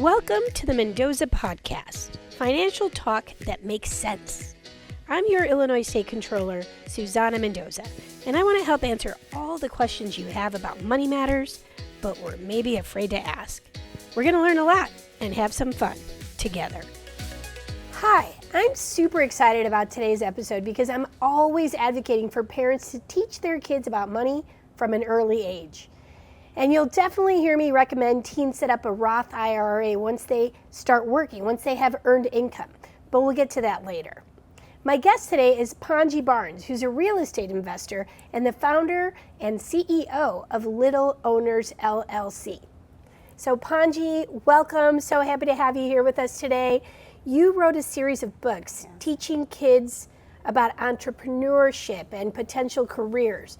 Welcome to the Mendoza Podcast, financial talk that makes sense. I'm your Illinois State Controller, Susanna Mendoza, and I want to help answer all the questions you have about money matters, but we're maybe afraid to ask. We're going to learn a lot and have some fun together. Hi, I'm super excited about today's episode because I'm always advocating for parents to teach their kids about money from an early age. And you'll definitely hear me recommend teens set up a Roth IRA once they start working, once they have earned income. But we'll get to that later. My guest today is Pongee Barnes, who's a real estate investor and the founder and CEO of Little Owners LLC. So Pongee, welcome. So happy to have you here with us today. You wrote a series of books teaching kids about entrepreneurship and potential careers.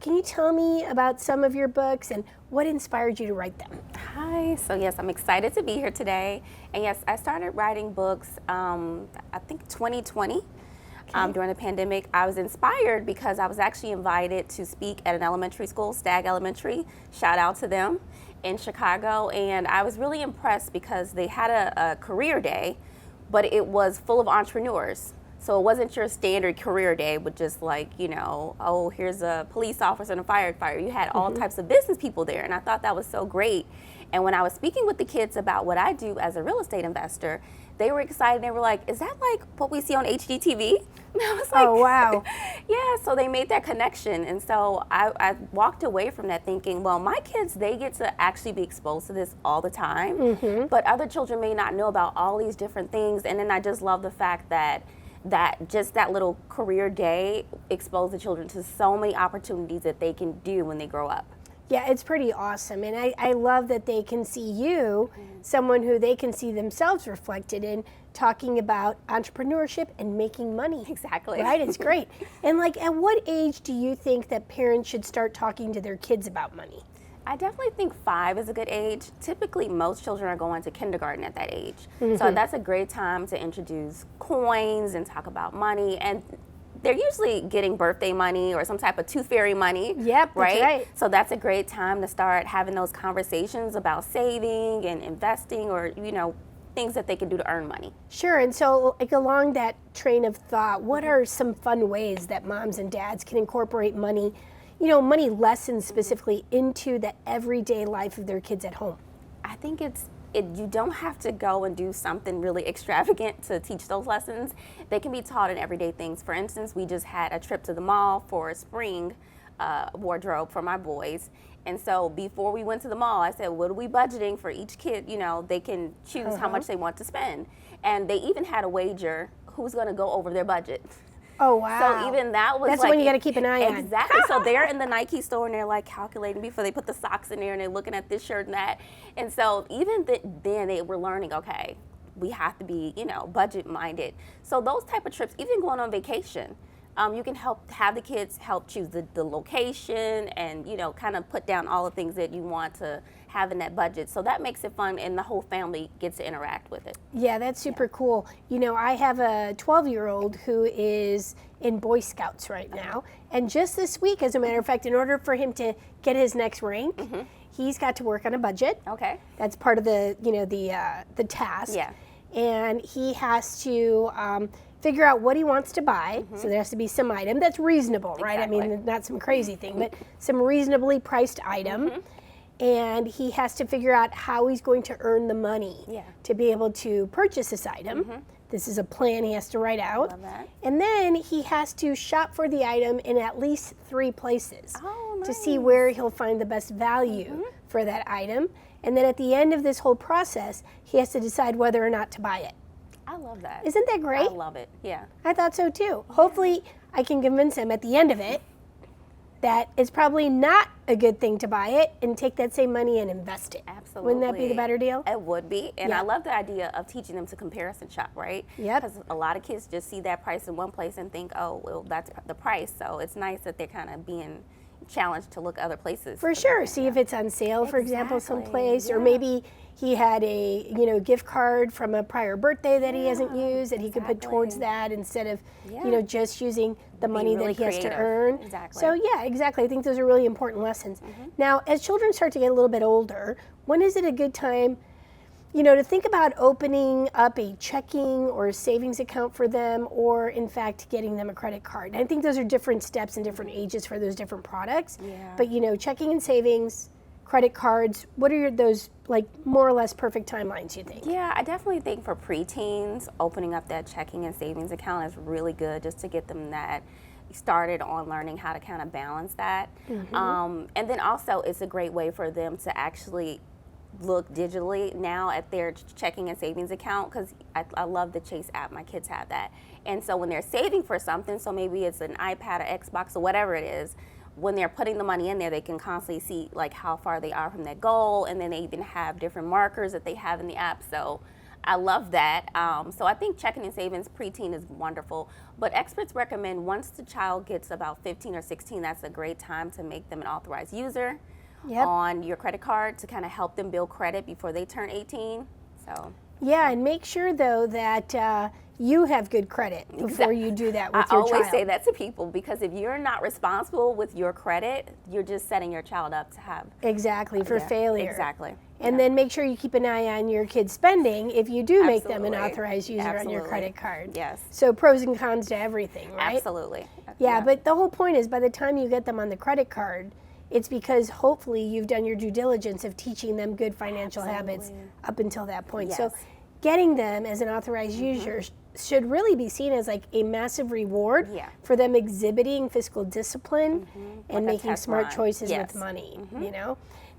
Can you tell me about some of your books and what inspired you to write them? Hi, so yes, I'm excited to be here today. And yes, I started writing books, I think 2020, during the pandemic. I was inspired because I was actually invited to speak at an elementary school, Stagg Elementary, shout out to them, in Chicago. And I was really impressed because they had a career day, but it was full of entrepreneurs. So it wasn't your standard career day with just like, oh, here's a police officer and a firefighter. You had all types of business people there, and I thought that was so great. And when I was speaking with the kids about what I do as a real estate investor, they were excited. They were like, is that like what we see on HGTV? And I was like, oh, wow. Yeah, so they made that connection. And so I walked away from that thinking, well, my kids, they get to actually be exposed to this all the time, but other children may not know about all these different things. And then I just love the fact that just that little career day exposed the children to so many opportunities that they can do when they grow up. Yeah, it's pretty awesome. And I love that they can see you, someone who they can see themselves reflected in, talking about entrepreneurship and making money. Exactly. Right? It's great. And like, at what age do you think that parents should start talking to their kids about money? I definitely think 5 is a good age. Typically, most children are going to kindergarten at that age. So that's a great time to introduce coins and talk about money. And they're usually getting birthday money or some type of tooth fairy money. Yep, right? That's right. So that's a great time to start having those conversations about saving and investing or, things that they can do to earn money. Sure. And so like along that train of thought, what are some fun ways that moms and dads can incorporate money, money lessons specifically into the everyday life of their kids at home? I think you don't have to go and do something really extravagant to teach those lessons. They can be taught in everyday things. For instance, we just had a trip to the mall for a spring wardrobe for my boys. And so before we went to the mall, I said, what are we budgeting for each kid? They can choose how much they want to spend. And they even had a wager who's going to go over their budget. Oh, wow. So even that was That's like, when you got to keep an eye on. Exactly. So they're in the Nike store and they're like calculating before they put the socks in there and they're looking at this shirt and that. And so even then they were learning, okay, we have to be, budget minded. So those type of trips, even going on vacation, you can have the kids help choose the location and, kind of put down all the things that you want to have in that budget. So that makes it fun and the whole family gets to interact with it. Yeah, that's super cool. I have a 12-year-old who is in Boy Scouts right now. And just this week, as a matter of fact, in order for him to get his next rank, he's got to work on a budget. Okay. That's part of the, the task. Yeah. And he has to figure out what he wants to buy. So there has to be some item that's reasonable, right? Exactly. I mean, not some crazy thing, but some reasonably priced item. And he has to figure out how he's going to earn the money to be able to purchase this item. This is a plan he has to write out. Love that. And then he has to shop for the item in at least 3 places to see nice. where he'll find the best value for that item. And then at the end of this whole process, he has to decide whether or not to buy it. I love that. Isn't that great? I love it. Yeah. I thought so too. Hopefully I can convince him at the end of it that it's probably not a good thing to buy it and take that same money and invest it. Absolutely. Wouldn't that be the better deal? It would be. And Yeah. I love the idea of teaching them to comparison shop, right? Yep. Because a lot of kids just see that price in one place and think, oh, well, that's the price. So it's nice that they're kind of being challenged to look other places. For sure. See if it's on sale, for example, Exactly. someplace, or Yeah. maybe he had a gift card from a prior birthday that he hasn't used that he could put towards that instead of just using the money really that he has to creative. earn. Exactly. So yeah, exactly. I think those are really important lessons. Now, as children start to get a little bit older, when is it a good time? to think about opening up a checking or a savings account for them, or in fact getting them a credit card. And I think those are different steps and different ages for those different products. Yeah. But checking and savings, credit cards, what are those like more or less perfect timelines you think? Yeah, I definitely think for preteens, opening up that checking and savings account is really good just to get them that started on learning how to kind of balance that. And then also it's a great way for them to actually look digitally now at their checking and savings account, because I love the Chase app. My kids have that. And so when they're saving for something, so maybe it's an iPad or Xbox or whatever it is, when they're putting the money in there, they can constantly see like how far they are from their goal, and then they even have different markers that they have in the app. So I love that. So I think checking and savings preteen is wonderful, but experts recommend once the child gets about 15 or 16, that's a great time to make them an authorized user on your credit card to kind of help them build credit before they turn 18. So yeah, and make sure though that you have good credit before you do that with your child. I always say that to people, because if you're not responsible with your credit, you're just setting your child up to have for failure. Exactly. And then make sure you keep an eye on your kids' spending if you do make them an authorized user on your credit card. Yes. So pros and cons to everything, right? Absolutely. Yeah, but the whole point is by the time you get them on the credit card, it's because hopefully you've done your due diligence of teaching them good financial habits up until that point. Yes. So getting them as an authorized user should really be seen as like a massive reward for them exhibiting fiscal discipline and like making smart choices with money,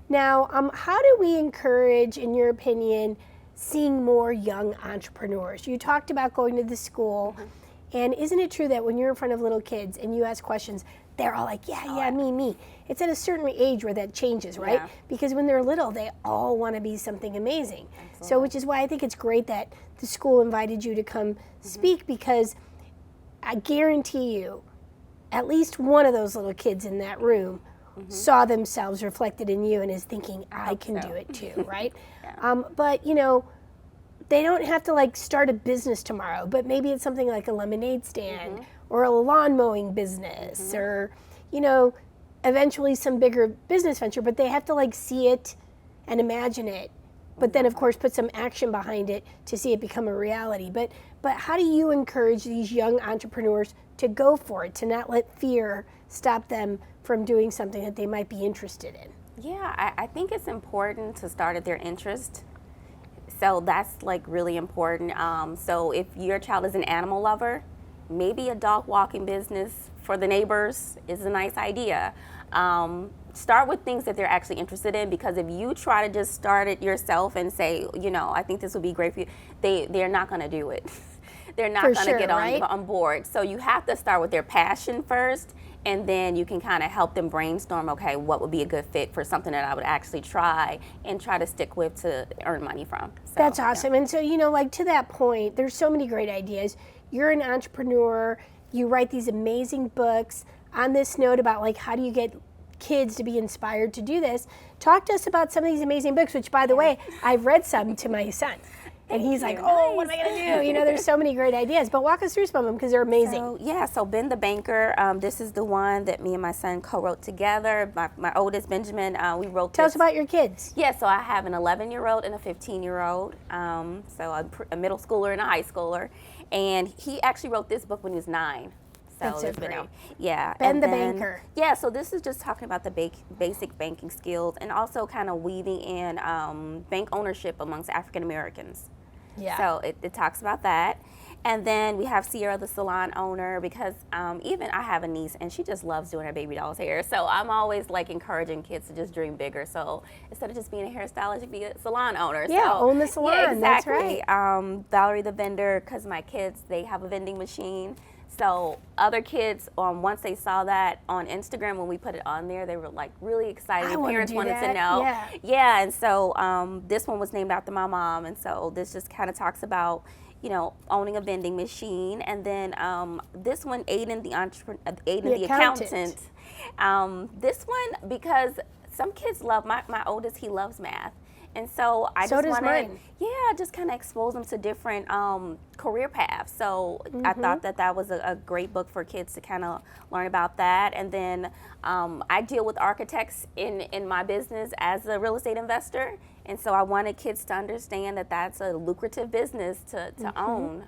Now, how do we encourage, in your opinion, seeing more young entrepreneurs? You talked about going to the school, and isn't it true that when you're in front of little kids and you ask questions, they're all like, yeah, me. It's at a certain age where that changes, right? Yeah. Because when they're little, they all want to be something amazing. So which is why I think it's great that the school invited you to come speak, because I guarantee you, at least one of those little kids in that room saw themselves reflected in you and is thinking, I can do it too, right? But, they don't have to like start a business tomorrow, but maybe it's something like a lemonade stand or a lawn mowing business or, eventually some bigger business venture, but they have to like see it and imagine it, but then of course put some action behind it to see it become a reality. But how do you encourage these young entrepreneurs to go for it, to not let fear stop them from doing something that they might be interested in? Yeah, I think it's important to start at their interest. So that's like really important. So if your child is an animal lover, maybe a dog walking business for the neighbors is a nice idea. Start with things that they're actually interested in, because if you try to just start it yourself and say, I think this would be great for you, they're not going to do it. They're not going to get on board. So you have to start with their passion first, and then you can kind of help them brainstorm, okay, what would be a good fit for something that I would actually try and try to stick with to earn money from. So, that's awesome. And so, like to that point, there's so many great ideas. You're an entrepreneur. You write these amazing books. On this note about like how do you get kids to be inspired to do this, talk to us about some of these amazing books, which by the way, I've read some to my son. And he's like, what am I going to do? There's so many great ideas. But walk us through some of them because they're amazing. So Ben the Banker, this is the one that me and my son co-wrote together. My oldest, Benjamin, we wrote Tell us about your kids. Yeah, so I have an 11-year-old and a 15-year-old, so a middle schooler and a high schooler. And he actually wrote this book when he was 9. That's so great. Yeah. Ben the Banker. Yeah, so this is just talking about the basic banking skills and also kind of weaving in bank ownership amongst African Americans. Yeah. So it talks about that. And then we have Sierra, the salon owner, because even I have a niece and she just loves doing her baby doll's hair. So I'm always like encouraging kids to just dream bigger. So instead of just being a hairstylist, you be a salon owner. Yeah, own the salon. Yeah, exactly. That's right. Valerie the vendor, because my kids, they have a vending machine. So other kids, once they saw that on Instagram when we put it on there, they were like really excited. Parents wanted to know. Yeah, and so this one was named after my mom, and so this just kind of talks about, owning a vending machine, and then this one, Aiden the accountant. This one, because some kids love, my oldest, he loves math. And so I just wanted, just kind of expose them to different career paths. So I thought that was a great book for kids to kind of learn about that. And then I deal with architects in my business as a real estate investor. And so I wanted kids to understand that that's a lucrative business to own.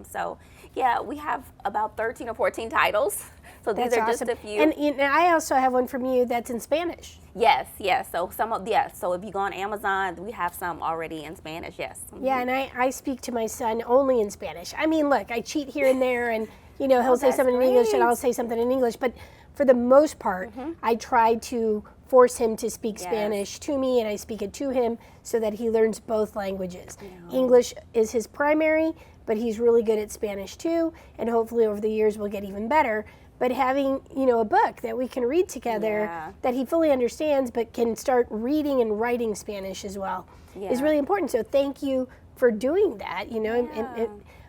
So yeah, we have about 13 or 14 titles. So these are awesome. just a few. And I also have one from you that's in Spanish. Yes. So so if you go on Amazon, we have some already in Spanish. Yes. Yeah, and I speak to my son only in Spanish. I mean, look, I cheat here and there, and he'll say something in English and I'll say something in English, but for the most part, I try to force him to speak Spanish to me, and I speak it to him so that he learns both languages. English is his primary, but he's really good at Spanish too, and hopefully over the years we'll get even better. But having, a book that we can read together that he fully understands but can start reading and writing Spanish as well is really important. So thank you for doing that,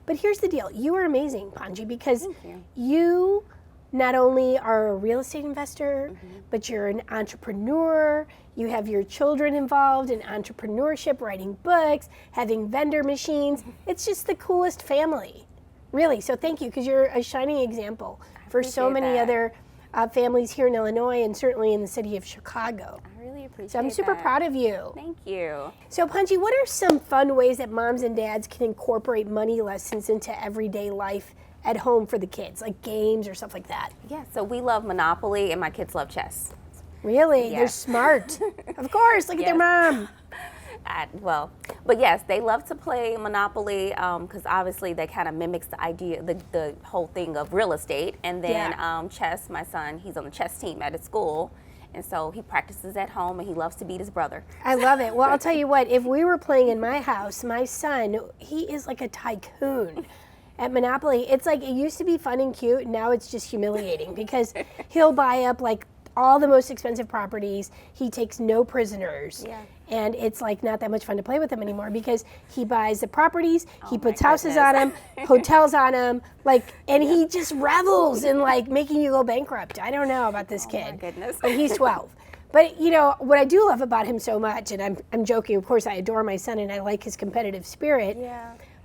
but here's the deal. You are amazing, Pongee, because you not only are a real estate investor, but you're an entrepreneur. You have your children involved in entrepreneurship, writing books, having vendor machines. It's just the coolest family, really. So thank you, because you're a shining example for so many other families here in Illinois and certainly in the city of Chicago. I really appreciate that. So I'm super proud of you. Thank you. So Pongee, what are some fun ways that moms and dads can incorporate money lessons into everyday life at home for the kids, like games or stuff like that? Yeah, so we love Monopoly and my kids love chess. Really? They're smart. Of course, look at their mom. But yes, they love to play Monopoly because obviously that kind of mimics the idea, the whole thing of real estate. And then chess, my son, he's on the chess team at his school. And so he practices at home and he loves to beat his brother. I love it. Well, I'll tell you what, if we were playing in my house, my son, he is like a tycoon at Monopoly. It's like, it used to be fun and cute, and now it's just humiliating because he'll buy up like all the most expensive properties. He takes no prisoners. And it's like not that much fun to play with him anymore because he buys the properties, he puts houses on them, hotels on them, and he just revels in making you go bankrupt. I don't know about this kid. Oh my goodness. But he's 12. But what I do love about him so much, and I'm joking, of course I adore my son and I like his competitive spirit.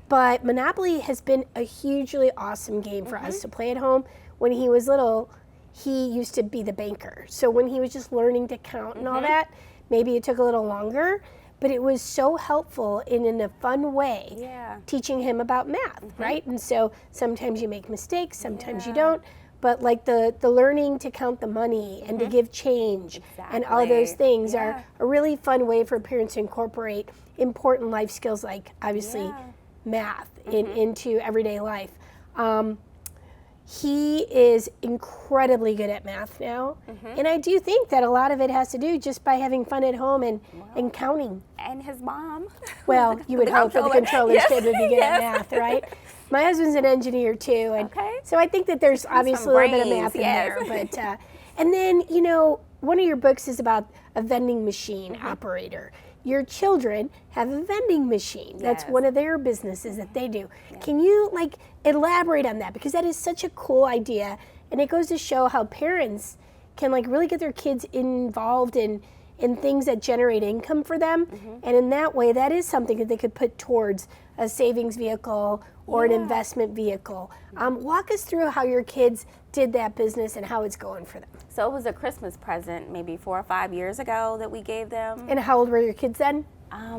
But Monopoly has been a hugely awesome game for us to play at home. When he was little, he used to be the banker. So when he was just learning to count and all that, maybe it took a little longer, but it was so helpful in a fun way, teaching him about math, right? And so sometimes you make mistakes, sometimes you don't, but the learning to count the money and to give change and all those things are a really fun way for parents to incorporate important life skills like obviously math into everyday life. He is incredibly good at math now, and I do think that a lot of it has to do just by having fun at home and counting. And his mom. Well, you would hope that the controller's kid would be good at math, right? My husband's an engineer too, and so I think that there's obviously a little bit of math in there. But and then one of your books is about a vending machine operator. Your children have a vending machine. That's one of their businesses that they do. Can you elaborate on that? Because that is such a cool idea, and it goes to show how parents can really get their kids involved in things that generate income for them. And in that way, that is something that they could put towards a savings vehicle or an investment vehicle. Walk us through how your kids did that business and how it's going for them. So it was a Christmas present maybe 4 or 5 years ago that we gave them. And how old were your kids then?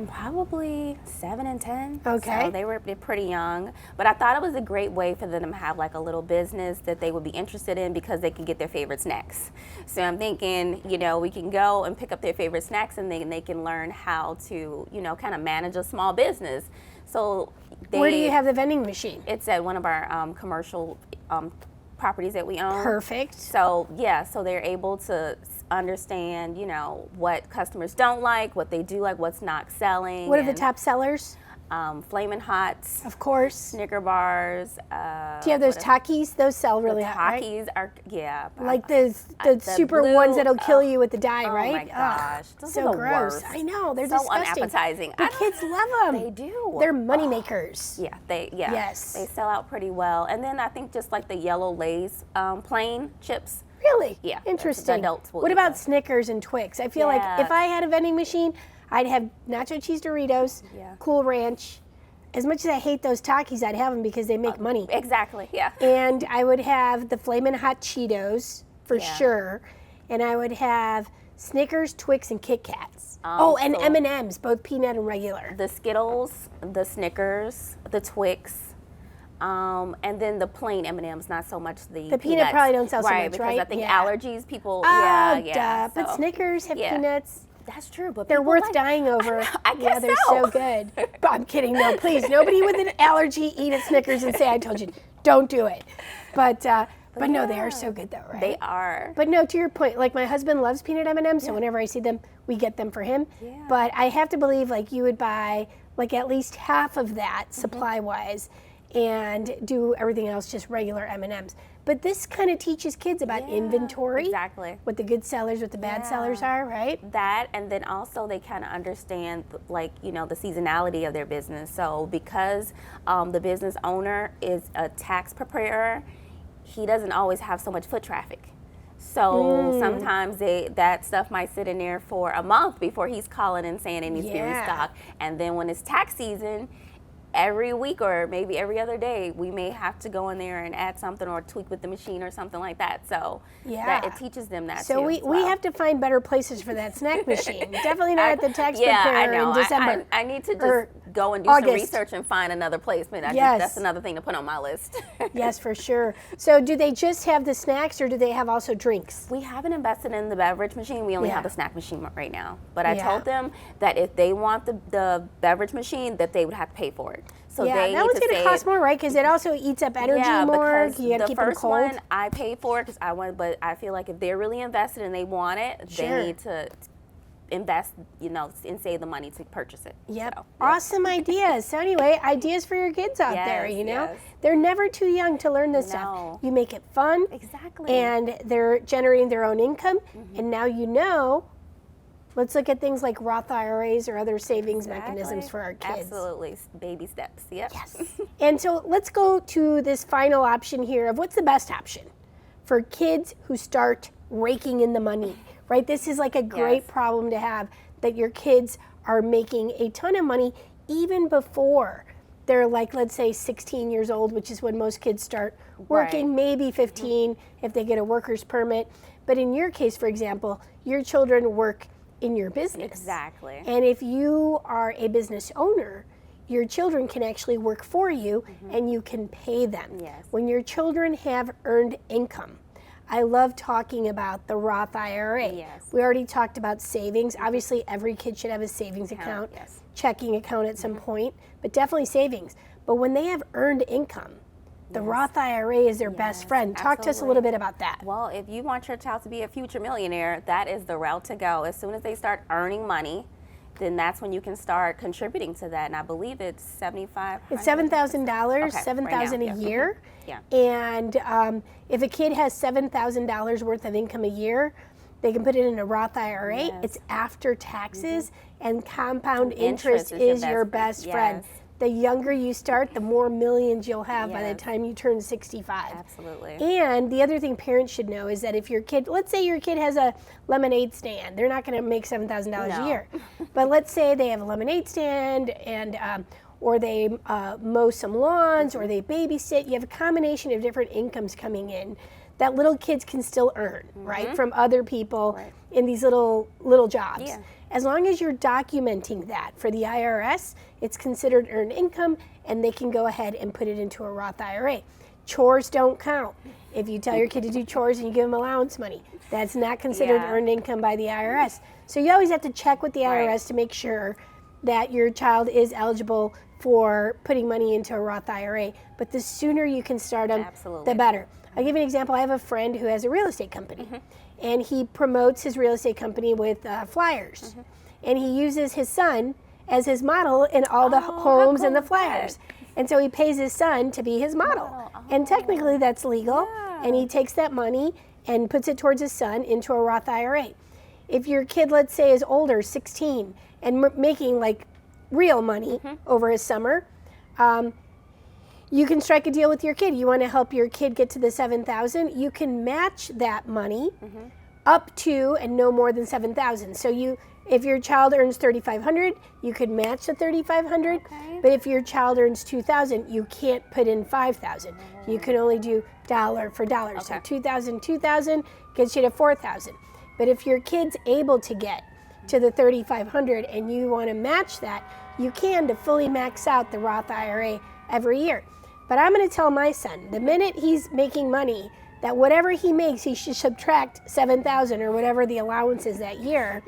Probably 7 and 10. Okay. So they're pretty young. But I thought it was a great way for them to have a little business that they would be interested in because they can get their favorite snacks. So I'm thinking, we can go and pick up their favorite snacks and they can learn how to, kind of manage a small business. So where do you have the vending machine? It's at one of our commercial properties that we own. Perfect. So so they're able to understand, what customers don't like, what they do like, what's not selling. What are the top sellers? Flamin' Hots. Of course. Snicker bars. Do you have those Takis? Those sell really hot, right? Takis are, like the super blue, ones that'll kill you with the dye, right? Oh my gosh. Those so are the gross. worst. I know. They're so disgusting. unappetizing. The kids love them. They do. They're money makers. Yes. They sell out pretty well. And then I think just the yellow Lay's plain chips. Really? Yeah. Interesting. Adults will what eat about them. Snickers and Twix? I feel like if I had a vending machine, I'd have nacho cheese Doritos, Cool Ranch. As much as I hate those Takis, I'd have them because they make money. Exactly, yeah. And I would have the Flamin' Hot Cheetos for sure. And I would have Snickers, Twix, and Kit Kats. And so M&Ms, both peanut and regular. the Skittles, the Snickers, the Twix, and then the plain M&Ms, not so much the peanut peanuts. probably don't sell so right, much, because right? I think Yeah. allergies, people, Duh. But so, Snickers have peanuts. That's true, but They're people worth like, dying over. I guess they're so good. But I'm kidding. No, please. Nobody with an allergy eat a Snickers and say I told you. Don't do it. But no, they are so good though, right? They are. But no, to your point, like my husband loves peanut M&Ms, so whenever I see them, we get them for him. Yeah. But I have to believe like you would buy like at least half of that supply-wise and do everything else just regular M&Ms. But this kind of teaches kids about inventory. Exactly. What the good sellers, what the bad sellers are, right? That, and then also they kind of understand, like, the seasonality of their business. So because the business owner is a tax preparer, he doesn't always have so much foot traffic. So sometimes that stuff might sit in there for a month before he's calling and saying it needs to be restocked. And then when it's tax season, every week or maybe every other day, we may have to go in there and add something or tweak with the machine or something like that. So that it teaches them that so too. we have to find better places for that snack machine. Definitely not at the tax preparer I know. in December. I need to just go and do August. some research and find another placement. That's another thing to put on my list. Yes, for sure. So do they just have the snacks or do they have also drinks? We haven't invested in the beverage machine. We only have the snack machine right now. But I told them that if they want the beverage machine, that they would have to pay for it. So they that one's going to cost more, right? Because it also eats up energy more. Because you got to keep them first cold. one I paid for it because I want, but I feel like if they're really invested and they want it, they need to invest, and save the money to purchase it. Yep. So, Awesome ideas. So anyway, ideas for your kids out there, They're never too young to learn this stuff. You make it fun. Exactly. And they're generating their own income. And now let's look at things like Roth IRAs or other savings mechanisms for our kids. Absolutely. Baby steps. Yep. Yes. And so let's go to this final option here of what's the best option for kids who start raking in the money, right? This is like a great problem to have, that your kids are making a ton of money even before they're like, let's say 16 years old, which is when most kids start working, maybe 15 if they get a worker's permit. But in your case, for example, your children work in your business. Exactly. And if you are a business owner, your children can actually work for you and you can pay them. Yes. When your children have earned income. I love talking about the Roth IRA. Yes. We already talked about savings. Obviously, every kid should have a savings account, checking account at some point, but definitely savings. But when they have earned income, the Roth IRA is their best friend. Talk to us a little bit about that. Well, if you want your child to be a future millionaire, that is the route to go. As soon as they start earning money, then that's when you can start contributing to that. And I believe it's $7,500. It's $7,000, $7,000 right a year. Yeah. And if a kid has $7,000 worth of income a year, they can put it in a Roth IRA. Yes. It's after taxes, and compound interest is your best friend. The younger you start, the more millions you'll have by the time you turn 65. Absolutely. And the other thing parents should know is that if your kid, let's say your kid has a lemonade stand, they're not going to make $7,000 a year. But let's say they have a lemonade stand and or they mow some lawns or they babysit. You have a combination of different incomes coming in that little kids can still earn, right, from other people in these little jobs. Yeah. As long as you're documenting that for the IRS, it's considered earned income, and they can go ahead and put it into a Roth IRA. Chores don't count. If you tell your kid to do chores and you give them allowance money, that's not considered earned income by the IRS. So you always have to check with the IRS to make sure that your child is eligible for putting money into a Roth IRA. But the sooner you can start them, the better. I'll give you an example. I have a friend who has a real estate company. And he promotes his real estate company with flyers. And he uses his son as his model in all the homes and the flyers. And so he pays his son to be his model. And technically that's legal. And he takes that money and puts it towards his son into a Roth IRA. If your kid, let's say, is older, 16, and making like real money over his summer, you can strike a deal with your kid. You want to help your kid get to the $7,000, you can match that money up to and no more than $7,000. So if your child earns $3,500, you could match the $3,500. But if your child earns $2,000, you can't put in $5,000. You can only do dollar for dollar. So $2,000 gets you to $4,000. But if your kid's able to get to the $3,500 and you want to match that, you can, to fully max out the Roth IRA every year. But I'm going to tell my son, the minute he's making money, that whatever he makes, he should subtract $7,000 or whatever the allowance is that year,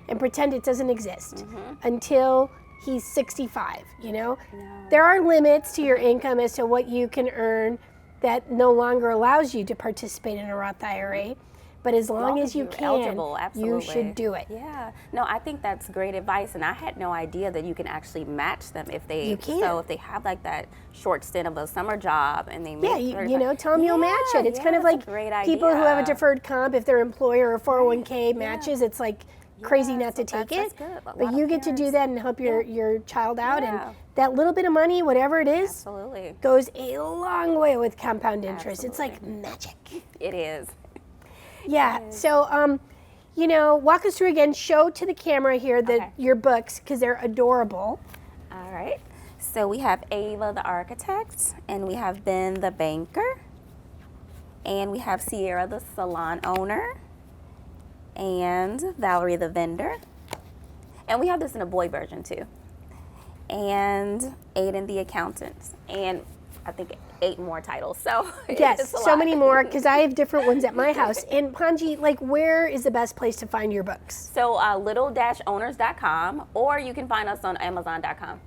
and pretend it doesn't exist until he's 65, you know? No. There are limits to your income as to what you can earn that no longer allows you to participate in a Roth IRA. But as long as you can, eligible, you should do it. Yeah. No, I think that's great advice, and I had no idea that you can actually match them if they. You can. So if they have like that short stint of a summer job and they make. Yeah, you know, tell them you'll match it. It's kind of like people who have a deferred comp, if their employer or 401k matches, it's like crazy not to take it. Good. But you get to do that and help your child out, and that little bit of money, whatever it is, goes a long way with compound interest. It's like magic. It is. Yeah, so, you know, walk us through again, show to the camera here your books, because they're adorable. All right. So we have Ava the architect, and we have Ben the banker, and we have Sierra the salon owner, and Valerie the vendor. And we have this in a boy version too. And Aiden the accountant. And I think 8 more titles. So yes, so many more, because I have different ones at my house. And Pongee, like, where is the best place to find your books? So little-owners.com, or you can find us on amazon.com.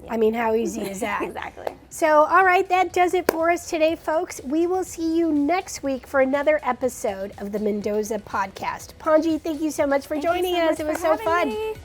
Yeah. I mean, how easy is that? Exactly. So, all right, that does it for us today, folks. We will see you next week for another episode of the Mendoza Podcast. Pongee, thank you so much for joining us. It was so fun.